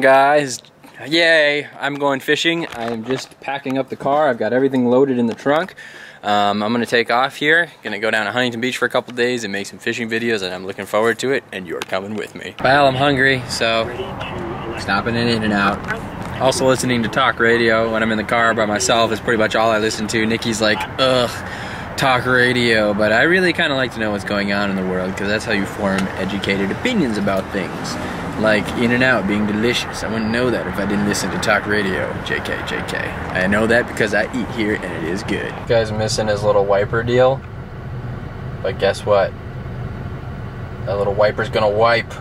Guys, yay, I'm going fishing. I'm just packing up the car. I've got everything loaded in the trunk. I'm gonna take off here, gonna go down to Huntington Beach for a couple days and make some fishing videos, and I'm looking forward to it, and you're coming with me. Well, I'm hungry, so stopping in In-N-Out. Also listening to talk radio when I'm in the car by myself is pretty much all I listen to. Nikki's like, ugh, talk radio, but I really kind of like to know what's going on in the world, because that's how you form educated opinions about things. Like In-N-Out being delicious. I wouldn't know that if I didn't listen to talk radio. JK, JK. I know that because I eat here and it is good. You guys missing his little wiper deal? But guess what? That little wiper's gonna wipe.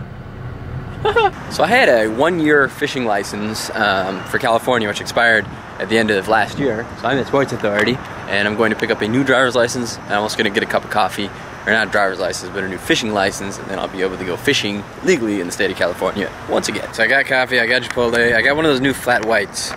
So I had a 1-year fishing license for California, which expired at the end of last year. So I'm at Sports Authority, and I'm going to pick up a new driver's license. I'm also going to get a cup of coffee, or not a driver's license, but a new fishing license, and then I'll be able to go fishing legally in the state of California once again. So I got coffee, I got Chipotle, I got one of those new flat whites,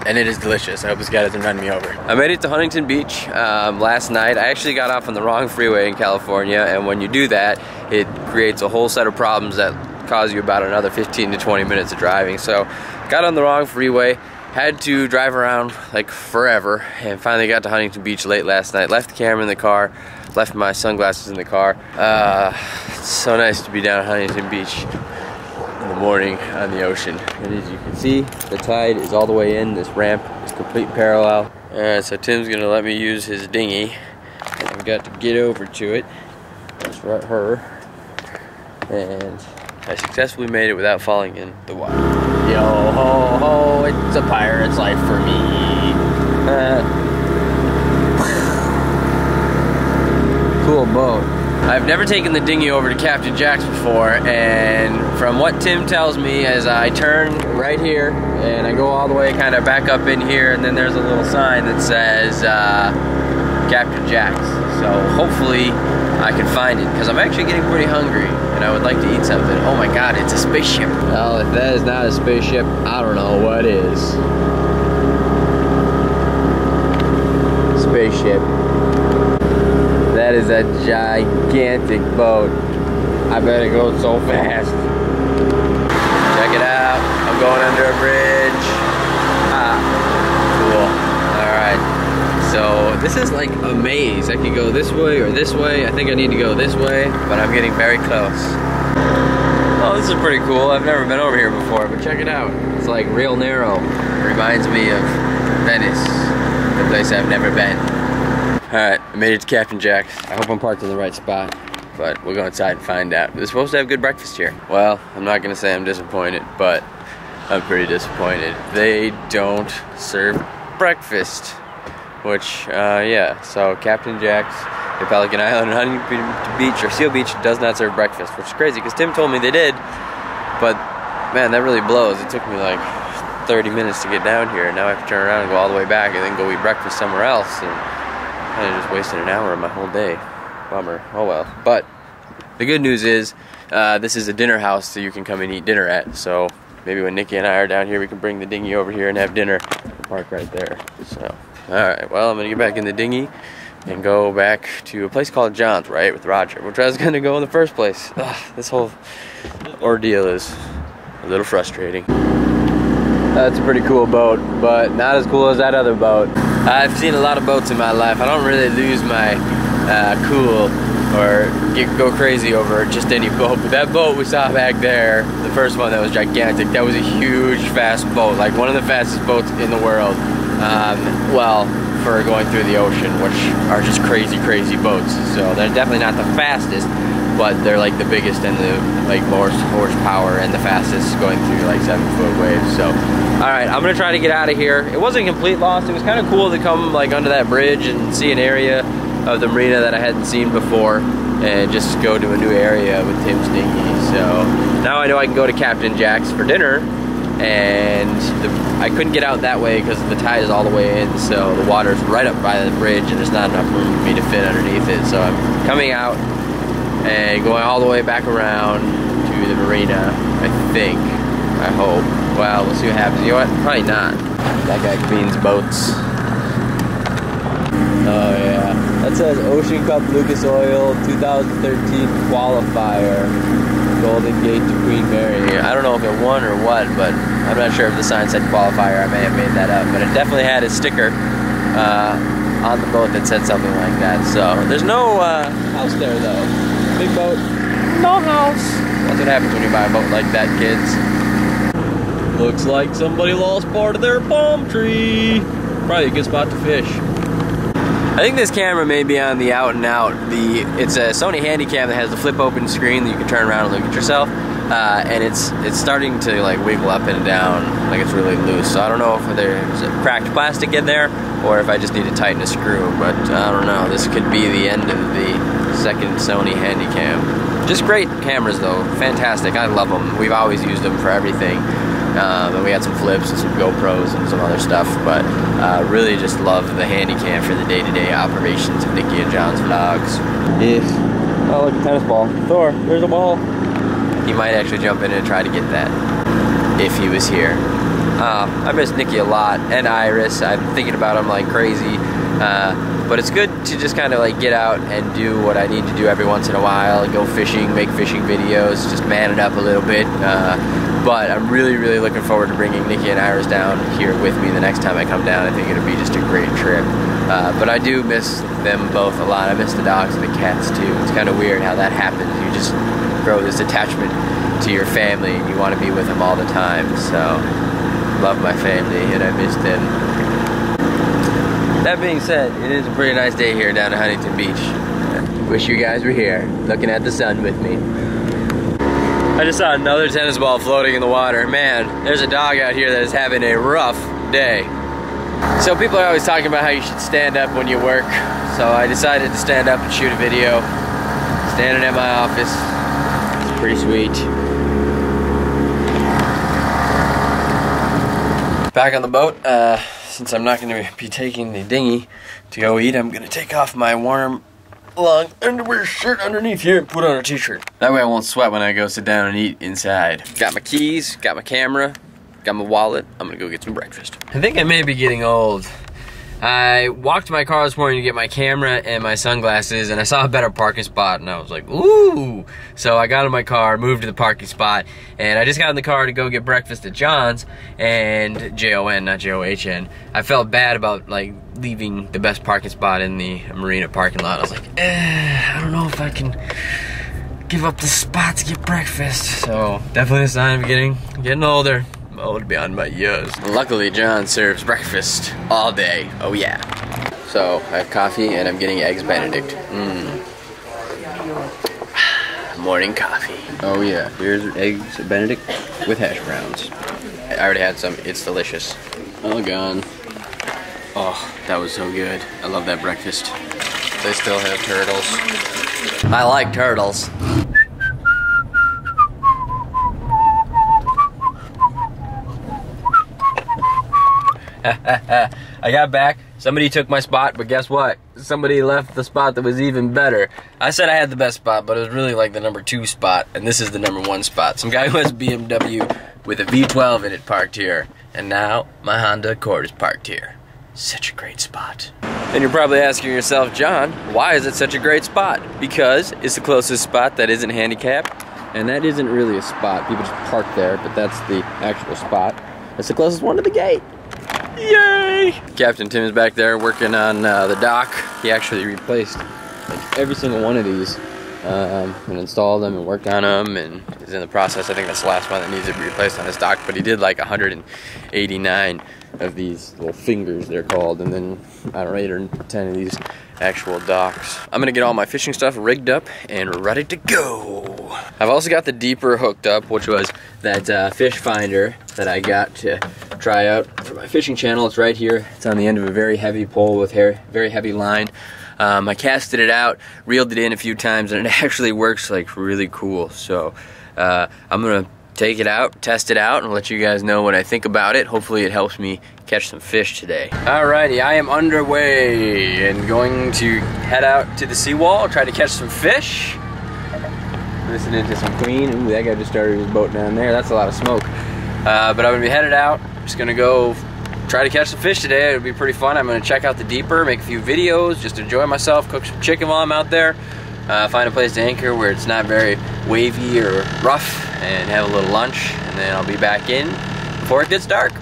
and it is delicious. I hope this guy doesn't run me over. I made it to Huntington Beach last night. I actually got off on the wrong freeway in California, and when you do that, it creates a whole set of problems that cause you about another 15 to 20 minutes of driving. So got on the wrong freeway, had to drive around like forever, and finally got to Huntington Beach late last night. Left the camera in the car, left my sunglasses in the car. It's so nice to be down at Huntington Beach in the morning on the ocean. And as you can see, the tide is all the way in. This ramp is complete parallel. Alright, so Tim's gonna let me use his dinghy. I've got to get over to it. That's right, her. And I successfully made it without falling in the water. Yo ho ho, it's a pirate's life for me. Cool boat. I've never taken the dinghy over to Captain Jack's before, and from what Tim tells me, as I turn right here and I go all the way kind of back up in here, and then there's a little sign that says Captain Jack's. So hopefully I can find it, because I'm actually getting pretty hungry and I would like to eat something. Oh my god, it's a spaceship. Well, if that is not a spaceship, I don't know what is. Spaceship. That is a gigantic boat. I bet it goes so fast. Check it out. I'm going under a bridge. Cool. Alright. So this is like a maze. I can go this way or this way. I think I need to go this way, but I'm getting very close. Oh, this is pretty cool. I've never been over here before, but check it out. It's like real narrow. It reminds me of Venice, the place I've never been. Alright, I made it to Captain Jack's. I hope I'm parked in the right spot, but we'll go inside and find out. They're supposed to have good breakfast here. Well, I'm not gonna say I'm disappointed, but I'm pretty disappointed. They don't serve breakfast. Which, yeah, so Captain Jack's in Pelican Island and Huntington Beach, or Seal Beach, does not serve breakfast, which is crazy, because Tim told me they did, but, man, that really blows. It took me like 30 minutes to get down here, and now I have to turn around and go all the way back and then go eat breakfast somewhere else, and I just wasted an hour of my whole day. Bummer. Oh well. But the good news is, this is a dinner house that you can come and eat dinner at, so maybe when Nikki and I are down here, we can bring the dinghy over here and have dinner. Park right there, so... Alright, well, I'm going to get back in the dinghy and go back to a place called John's, right, with Roger, which I was going to go in the first place. Ugh, this whole ordeal is a little frustrating. That's a pretty cool boat, but not as cool as that other boat. I've seen a lot of boats in my life. I don't really lose my cool or go crazy over just any boat, but that boat we saw back there, the first one that was gigantic, that was a huge, fast boat, like one of the fastest boats in the world. Well, for going through the ocean, which are just crazy, crazy boats. So they're definitely not the fastest, but they're like the biggest and the like most horsepower and the fastest, going through like 7-foot waves. So, all right, I'm gonna try to get out of here. It wasn't a complete loss. It was kind of cool to come like under that bridge and see an area of the marina that I hadn't seen before, and just go to a new area with Tim's dinghy. So now I know I can go to Captain Jack's for dinner. And I couldn't get out that way because the tide is all the way in, so the water's right up by the bridge and there's not enough room for me to fit underneath it. So I'm coming out and going all the way back around to the marina, I think. I hope. Well, we'll see what happens. You know what? Probably not. That guy cleans boats. Oh yeah. That says Ocean Cup Lucas Oil 2013 qualifier. Golden Gate to Queen Mary. if it won or what, but I'm not sure if the sign said qualifier. I may have made that up, but it definitely had a sticker on the boat that said something like that. So there's no house there though. Big boat, no house. That's what happens when you buy a boat like that, kids. Looks like somebody lost part of their palm tree. Probably a good spot to fish. I think this camera may be on the out and out. It's a Sony Handycam that has the flip open screen that you can turn around and look at yourself. And it's starting to like wiggle up and down, like it's really loose. So I don't know if there's cracked plastic in there or if I just need to tighten a screw, but I don't know. This could be the end of the second Sony Handycam. Just great cameras though, fantastic. I love them. We've always used them for everything. And we had some flips and some GoPros and some other stuff, but really just love the Handycam for the day-to-day operations of Nicky and John's vlogs. Oh, look, a tennis ball. Thor, there's a ball. He might actually jump in and try to get that if he was here. I miss Nicky a lot, and Iris. I'm thinking about him like crazy. But it's good to just kind of like get out and do what I need to do every once in a while. Go fishing, make fishing videos, just man it up a little bit. But I'm really, really looking forward to bringing Nicky and Iris down here with me the next time I come down. I think it'll be just a great trip. But I do miss them both a lot. I miss the dogs and the cats too. It's kind of weird how that happens. You just grow this attachment to your family and you want to be with them all the time. So, love my family and I miss them. That being said, it is a pretty nice day here down at Huntington Beach. Wish you guys were here, looking at the sun with me. I just saw another tennis ball floating in the water. Man, there's a dog out here that is having a rough day. So people are always talking about how you should stand up when you work. So I decided to stand up and shoot a video. Standing at my office. It's pretty sweet. Back on the boat. Since I'm not going to be taking the dinghy to go eat, I'm going to take off my warm long underwear shirt underneath here and put on a t-shirt. That way I won't sweat when I go sit down and eat inside. Got my keys, got my camera, got my wallet. I'm gonna go get some breakfast. I think I may be getting old. I walked to my car this morning to get my camera and my sunglasses, and I saw a better parking spot, and I was like, ooh! So I got in my car, moved to the parking spot, and I just got in the car to go get breakfast at John's, and J-O-N, not J-O-H-N. I felt bad about, like, leaving the best parking spot in the marina parking lot. I was like, I don't know if I can give up the spot to get breakfast. So, definitely a sign of getting older. Old beyond my years. Luckily, John serves breakfast all day. Oh yeah. So I have coffee and I'm getting eggs Benedict. Morning coffee. Oh yeah. Here's eggs Benedict with hash browns. I already had some. It's delicious. Oh gone. Oh, that was so good. I love that breakfast. They still have turtles. I like turtles. I got back, somebody took my spot, but guess what? Somebody left the spot that was even better. I said I had the best spot, but it was really like the number 2 spot, and this is the number 1 spot. Some guy who has a BMW with a V12 in it parked here, and now my Honda Accord is parked here. Such a great spot. And you're probably asking yourself, John, why is it such a great spot? Because it's the closest spot that isn't handicapped, and that isn't really a spot. People just park there, but that's the actual spot. It's the closest one to the gate. Yay! Captain Tim is back there working on the dock. He actually replaced like every single one of these and installed them and worked on them and is in the process. I think that's the last one that needs to be replaced on his dock, but he did like 189 of these little fingers, they're called, and then I don't know, 8 or 10 of these actual docks. I'm gonna get all my fishing stuff rigged up and ready to go. I've also got the deeper hooked up, which was that fish finder that I got to try out for my fishing channel. It's right here. It's on the end of a very heavy pole with very heavy line. I casted it out, reeled it in a few times, and it actually works like really cool. So I'm gonna take it out, test it out, and let you guys know what I think about it. Hopefully it helps me catch some fish today. Alrighty, I am underway and going to head out to the seawall, try to catch some fish. Listening to some Queen. Ooh, that guy just started his boat down there. That's a lot of smoke. But I'm gonna be headed out. Just gonna go try to catch some fish today. It'll be pretty fun. I'm gonna check out the deeper, make a few videos, just enjoy myself, cook some chicken while I'm out there. find a place to anchor where it's not very wavy or rough, and have a little lunch, and then I'll be back in before it gets dark.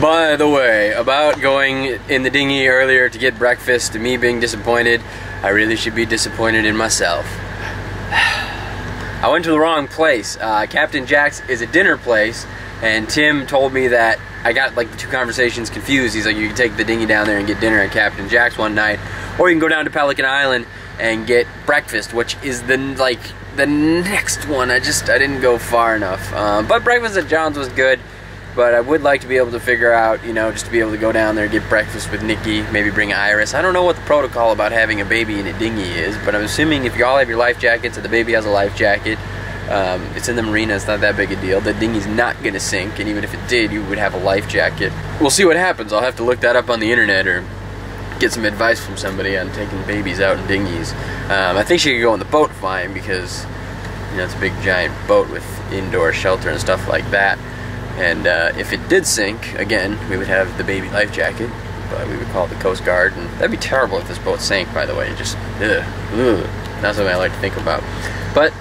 By the way, about going in the dinghy earlier to get breakfast, me being disappointed, I really should be disappointed in myself. I went to the wrong place. Captain Jack's is a dinner place, and Tim told me that I got like the two conversations confused. He's like, you can take the dinghy down there and get dinner at Captain Jack's one night, or you can go down to Pelican Island and get breakfast, which is the next one. I didn't go far enough. But breakfast at John's was good. But I would like to be able to figure out, you know, just to be able to go down there and get breakfast with Nikki, maybe bring Iris. I don't know what the protocol about having a baby in a dinghy is, but I'm assuming if you all have your life jackets and the baby has a life jacket, it's in the marina, it's not that big a deal. The dinghy's not going to sink, and even if it did, you would have a life jacket. We'll see what happens. I'll have to look that up on the internet or get some advice from somebody on taking babies out in dinghies. I think she could go on the boat fine because, you know, it's a big giant boat with indoor shelter and stuff like that. And if it did sink, again, we would have the baby life jacket, but we would call it the Coast Guard, and that'd be terrible if this boat sank, by the way. Just, not something I like to think about. But,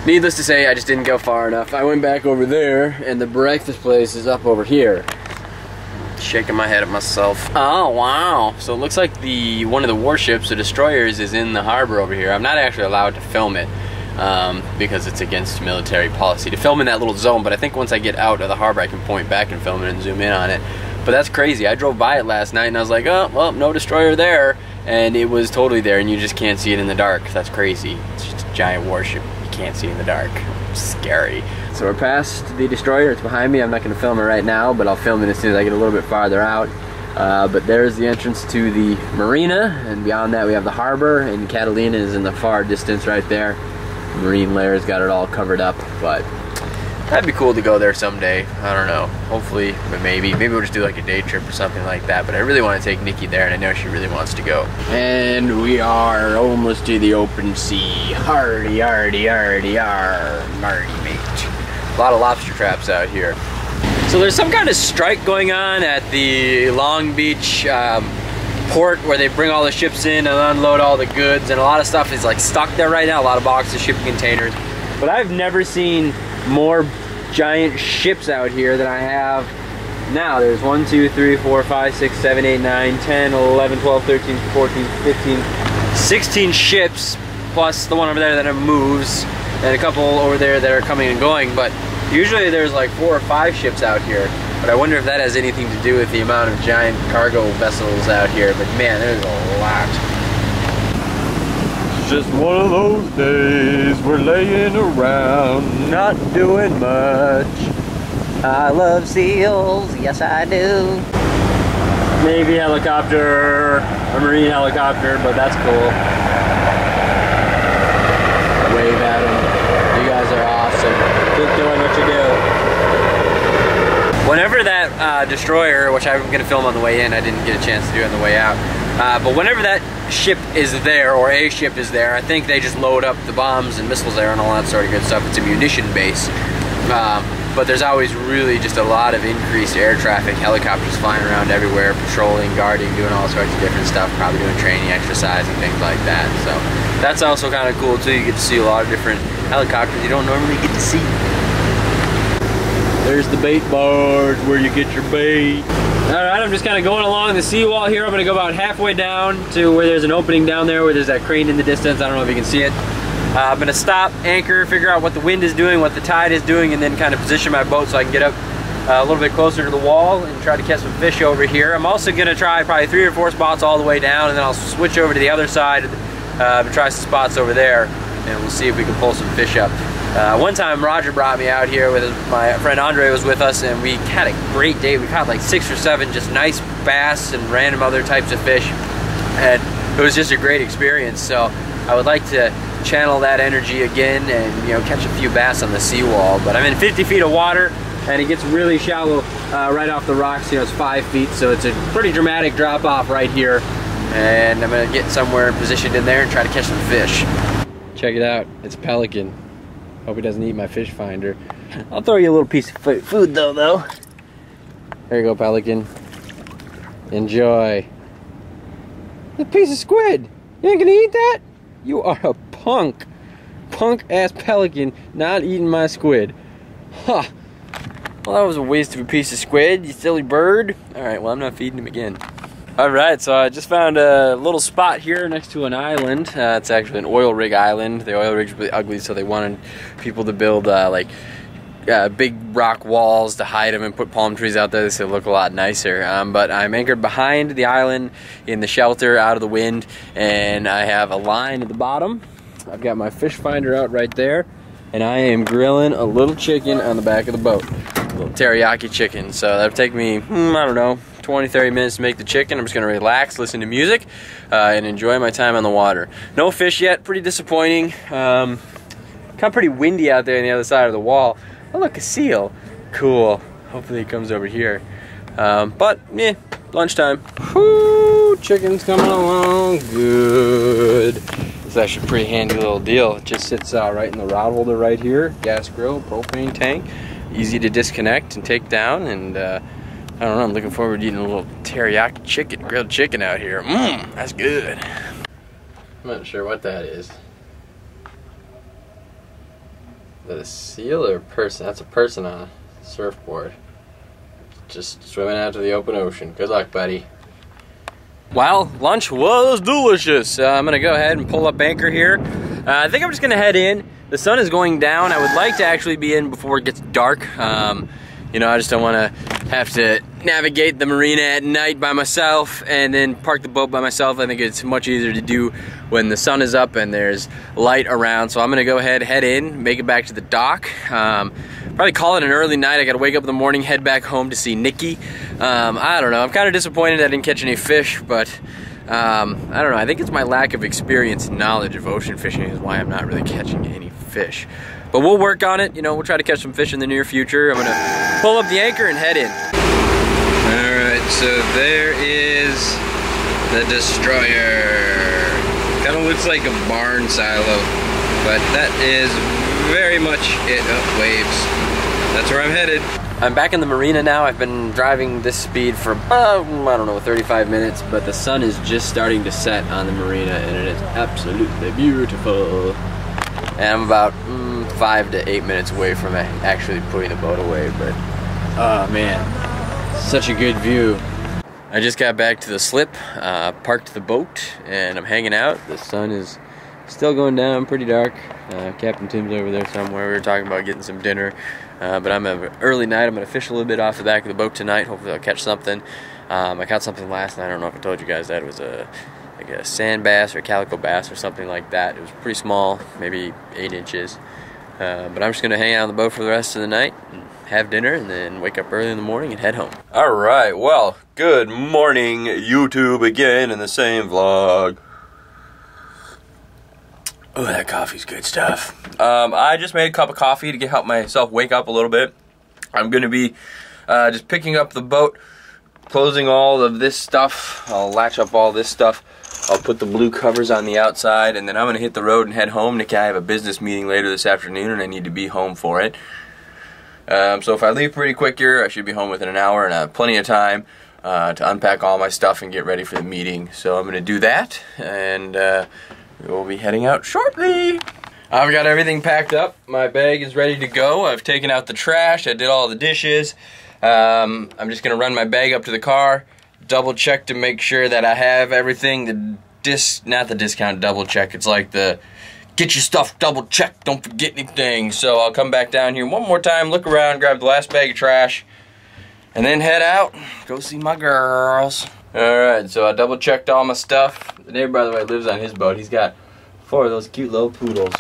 needless to say, I just didn't go far enough. I went back over there, and the breakfast place is up over here. Shaking my head at myself. Oh, wow. So it looks like one of the warships, the destroyers, is in the harbor over here. I'm not actually allowed to film it. Because it's against military policy to film in that little zone, but I think once I get out of the harbor I can point back and film it and zoom in on it. But that's crazy. I drove by it last night and I was like, oh, well, no destroyer there, and it was totally there, and you just can't see it in the dark. That's crazy. It's just a giant warship. You can't see it in the dark. It's scary. So we're past the destroyer. It's behind me. I'm not going to film it right now, but I'll film it as soon as I get a little bit farther out. But there's the entrance to the marina, and beyond that we have the harbor, and Catalina is in the far distance right there. Marine layers got it all covered up, but that'd be cool to go there someday. I don't know. Hopefully, but maybe we'll just do like a day trip or something like that. But I really want to take Nikki there, and I know she really wants to go. And we are almost to the open sea. Hardy, hardy, hardy, har, Marty mate. A lot of lobster traps out here. So there's some kind of strike going on at the Long Beach port where they bring all the ships in and unload all the goods, and a lot of stuff is like stuck there right now, a lot of boxes, shipping containers. But I've never seen more giant ships out here than I have now. There's 1, 2, 3, 4, 5, 6, 7, 8, 9, 10, 11, 12, 13, 14, 15, 16 ships, plus the one over there that moves, and a couple over there that are coming and going. But usually there's like 4 or 5 ships out here. But I wonder if that has anything to do with the amount of giant cargo vessels out here. But man, there's a lot. It's just one of those days we're laying around, not doing much. I love seals, yes I do. Navy helicopter, a Marine helicopter, but that's cool. Wave at them. You guys are awesome. Keep doing what you do. Whenever that destroyer, which I'm going to film on the way in, I didn't get a chance to do it on the way out, but whenever that ship is there, or a ship is there, I think they just load up the bombs and missiles there and all that sort of good stuff. It's a munition base. But there's always really just a lot of increased air traffic, helicopters flying around everywhere, patrolling, guarding, doing all sorts of different stuff, probably doing training exercise and things like that. So that's also kind of cool too. You get to see a lot of different helicopters you don't normally get to see. There's the bait barge where you get your bait. Alright, I'm just kind of going along the seawall here. I'm going to go about halfway down to where there's an opening down there where there's that crane in the distance. I don't know if you can see it. I'm going to stop, anchor, figure out what the wind is doing, what the tide is doing, and then kind of position my boat so I can get up a little bit closer to the wall and try to catch some fish over here. I'm also going to try probably 3 or 4 spots all the way down, and then I'll switch over to the other side and try some spots over there, and we'll see if we can pull some fish up. One time Roger brought me out here with my friend Andre was with us, and we had a great day. We caught like 6 or 7 just nice bass and random other types of fish, and it was just a great experience. So I would like to channel that energy again and, you know, catch a few bass on the seawall. But I'm in 50 feet of water, and it gets really shallow right off the rocks. You know, it's 5 feet, so it's a pretty dramatic drop off right here, and I'm gonna get somewhere positioned in there and try to catch some fish. Check it out, it's pelican. Hope he doesn't eat my fish finder. I'll throw you a little piece of food though. There you go, pelican. Enjoy. A piece of squid. You ain't gonna eat that? You are a punk. Punk-ass pelican not eating my squid. Huh. Well, that was a waste of a piece of squid, you silly bird. Alright, well, I'm not feeding him again. Alright, so I just found a little spot here next to an island. It's actually an oil rig island. The oil rig's really ugly, so they wanted people to build big rock walls to hide them and put palm trees out there so they look a lot nicer. But I'm anchored behind the island in the shelter out of the wind, and I have a line at the bottom. I've got my fish finder out right there, and I am grilling a little chicken on the back of the boat. A little teriyaki chicken. So that'll take me, I don't know, 20-30 minutes to make the chicken. I'm just gonna relax, listen to music, and enjoy my time on the water. No fish yet, pretty disappointing. Kind of pretty windy out there on the other side of the wall. Oh look, a seal. Cool. Hopefully he comes over here. But yeah, lunchtime. Whoo, chicken's coming along good. It's actually a pretty handy little deal. It just sits right in the rod holder right here. Gas grill, propane tank. Easy to disconnect and take down. And I don't know, I'm looking forward to eating a little teriyaki chicken, grilled chicken out here. That's good. I'm not sure what that is. Is that a seal or a person? That's a person on a surfboard. Just swimming out to the open ocean. Good luck, buddy. Well, lunch was delicious. I'm gonna go ahead and pull up anchor here. I think I'm just gonna head in. The sun is going down. I would like to actually be in before it gets dark. You know, I just don't want to have to navigate the marina at night by myself and then park the boat by myself. I think it's much easier to do when the sun is up and there's light around. So I'm gonna go ahead, head in, make it back to the dock. Probably call it an early night. I gotta wake up in the morning, head back home to see Nikki. I don't know, I'm kind of disappointed I didn't catch any fish, but I don't know, I think it's my lack of experience and knowledge of ocean fishing is why I'm not really catching any fish. But we'll work on it, you know, we'll try to catch some fish in the near future. I'm gonna pull up the anchor and head in. Alright, so there is the destroyer. Kind of looks like a barn silo, but that is very much it. Oh, waves. That's where I'm headed. I'm back in the marina now. I've been driving this speed for about, I don't know, 35 minutes, but the sun is just starting to set on the marina and it is absolutely beautiful. And I'm about 5 to 8 minutes away from actually putting the boat away, but oh man, such a good view. I just got back to the slip, parked the boat, and I'm hanging out. The sun is still going down, pretty dark. Captain Tim's over there somewhere. We were talking about getting some dinner, but I'm an early night. I'm gonna fish a little bit off the back of the boat tonight. Hopefully I'll catch something. I caught something last night. I don't know if I told you guys that. It was like a sand bass or calico bass or something like that. It was pretty small, maybe 8 inches. But I'm just gonna hang out on the boat for the rest of the night, and have dinner, and then wake up early in the morning and head home. Alright, well, good morning, YouTube, again in the same vlog. Oh, that coffee's good stuff. I just made a cup of coffee to help myself wake up a little bit. I'm gonna be just picking up the boat, closing all of this stuff. I'll latch up all this stuff. I'll put the blue covers on the outside, and then I'm gonna hit the road and head home. Nick, I have a business meeting later this afternoon, and I need to be home for it. So if I leave pretty quick here, I should be home within an hour, and I have plenty of time to unpack all my stuff and get ready for the meeting. So I'm gonna do that, and we'll be heading out shortly. I've got everything packed up. My bag is ready to go. I've taken out the trash. I did all the dishes. I'm just gonna run my bag up to the car, double check to make sure that I have everything. Not the discount double check. It's like the get your stuff double check, don't forget anything. So I'll come back down here one more time, look around, grab the last bag of trash, and then head out, go see my girls. Alright, so I double checked all my stuff. The neighbor, by the way, lives on his boat. He's got 4 of those cute little poodles.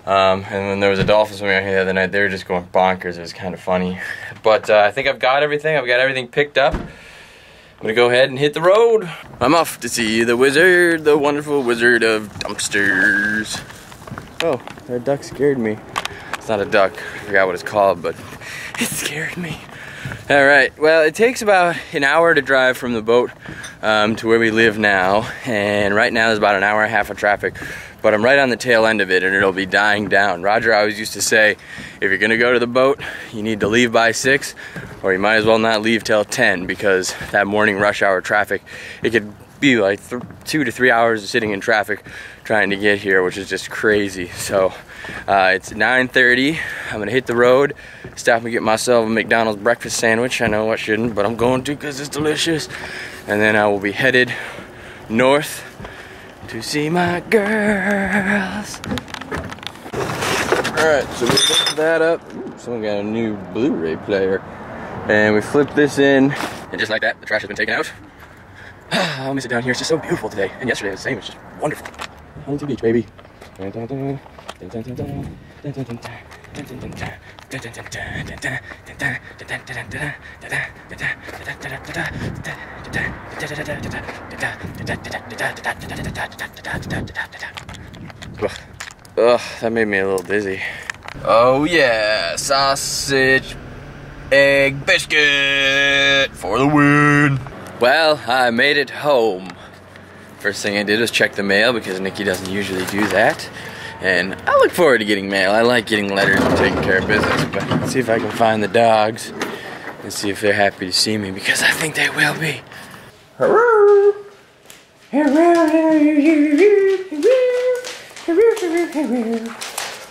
And when there was a dolphin swimming out here the other night, they were just going bonkers. It was kind of funny. But I think I've got everything. I've got everything picked up. I'm gonna go ahead and hit the road. I'm off to see the wizard, the wonderful wizard of dumpsters. Oh, that duck scared me. It's not a duck. I forgot what it's called, but it scared me. Alright, well, it takes about an hour to drive from the boat to where we live now, and right now there's about an hour and a half of traffic, but I'm right on the tail end of it and it'll be dying down. Roger always used to say, if you're gonna go to the boat, you need to leave by 6, or you might as well not leave till 10, because that morning rush hour traffic, it could be like 2 to 3 hours of sitting in traffic trying to get here, which is just crazy. So it's 9:30. I'm gonna hit the road, stop and get myself a McDonald's breakfast sandwich. I know I shouldn't, but I'm going to because it's delicious. And then I will be headed north to see my girls. Alright, so we hooked that up. Ooh, someone got a new Blu-ray player. And we flipped this in, and just like that, the trash has been taken out. I'll miss it down here. It's just so beautiful today. And yesterday was the same. It's just wonderful. Huntington Beach, baby. Ugh, that made me a little dizzy. Oh yeah, sausage, egg, biscuit for the win. Well, I made it home. First thing I did was check the mail because Nikki doesn't usually do that. And I look forward to getting mail. I like getting letters and taking care of business. But let's see if I can find the dogs and see if they're happy to see me, because I think they will be. Hello.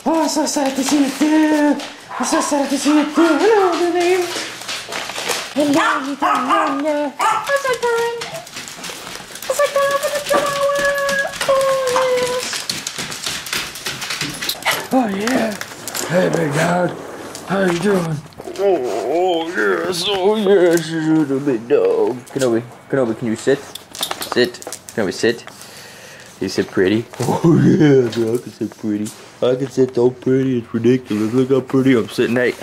Oh, so sad to see you too. I'm so sad to see you too. Hello, baby. Hello, you doing? What's that doing? What's that doing for the chihuahua? Oh, yes. Oh, yeah. Hey, big dog. How you doing? Oh, yes. Oh, yes. You're a big dog. Kenobi, can you sit? Sit. Kenobi, sit. You sit pretty? Oh yeah, bro, I can sit pretty. I can sit so pretty, it's ridiculous. Look how pretty I'm sitting. Hey,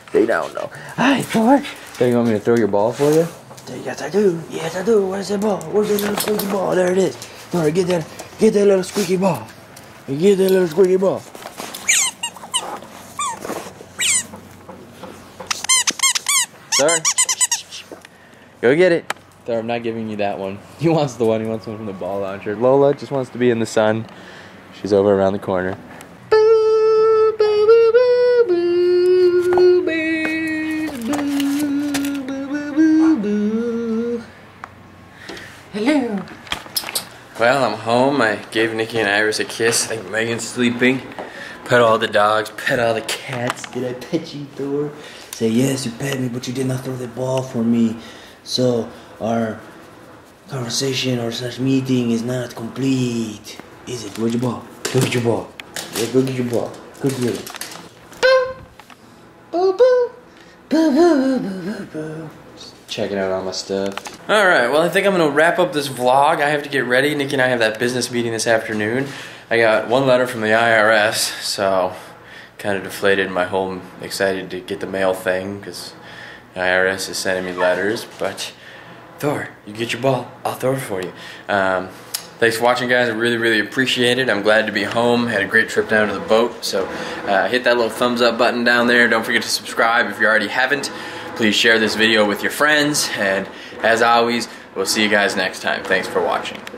stay down though. Hi, Thor. So you want me to throw your ball for you? Yes, I do. Yes, I do. Where's the ball? Where's the little squeaky ball? There it is. Thor, get that little squeaky ball. Get that little squeaky ball. Thor, go get it. Thor, I'm not giving you that one. He wants the one. He wants one from the ball launcher. Lola just wants to be in the sun. She's over around the corner. Hello. Well, I'm home. I gave Nikki and Iris a kiss. I think Megan's sleeping. Pet all the dogs. Pet all the cats. Did I pet you, Thor? Say, yes, you pet me, but you did not throw the ball for me. So our conversation or such meeting is not complete, is it? Where's your ball? Go get your ball. Yeah, go get your ball. Go get it. Boo, boo, boo, boo, boo, boo, boo. Just checking out all my stuff. All right, well, I think I'm gonna wrap up this vlog. I have to get ready. Nikki and I have that business meeting this afternoon. I got one letter from the IRS, so kind of deflated my whole excited to get the mail thing because the IRS is sending me letters, but Thor, you get your ball, I'll throw it for you. Thanks for watching, guys. I really, really appreciate it. I'm glad to be home. Had a great trip down to the boat, so hit that little thumbs up button down there. Don't forget to subscribe if you already haven't. Please share this video with your friends, and as always, we'll see you guys next time. Thanks for watching.